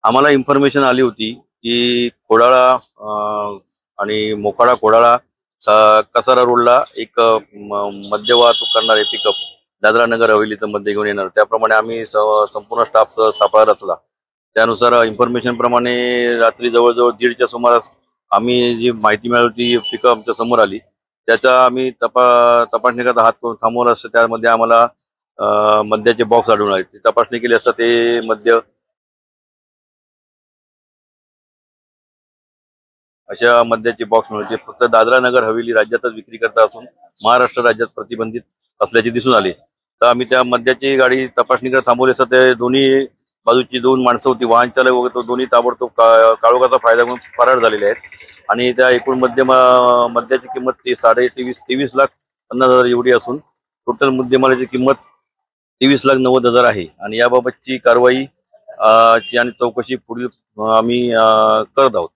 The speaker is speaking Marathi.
आम्हाला इन्फॉर्मेशन आली होती की खोडाळा आणि मोखाडा खोडाळा कसारा रोडला एक मद्य वाहतूक करणारे पिकअप दादरा नगर हवेलीचं मध्य घेऊन येणार। त्याप्रमाणे आम्ही संपूर्ण स्टाफ सापळा रचला। त्यानुसार इन्फॉर्मेशन प्रमाणे रात्री जवळजवळ 1:30च्या सुमारास आम्ही जी माहिती मिळाली ती पिकअप आमच्या समोर आली। त्याचा आम्ही तपासणी करता हात करून थांबवला असता त्यामध्ये आम्हाला मद्याचे बॉक्स आढळून आले। ती तपासणी केली असता ते मद्य अशा मद्याचे बॉक्स मिळते फक्त दादरा नगर हवेली राज्यातच विक्री करता असून महाराष्ट्र राज्यात प्रतिबंधित असल्याचे दिसून आले। तर आम्ही त्या मद्याची गाडी तपासणी करत थांबवली असता ते दोन्ही बाजूची 2 माणसं होती, वाहन चालक वगैरे, तो दोन्ही ताबडतोब काळोखाचा फायदा घेऊन फरार झालेले आहेत। आणि त्या एकूण मद्याची किंमत 23,50,00,000 एवढी असून टोटल मुद्देमालाची किंमत 23,90,000 आहे। आणि याबाबतची कारवाई आणि चौकशी पुढील आम्ही करत आहोत।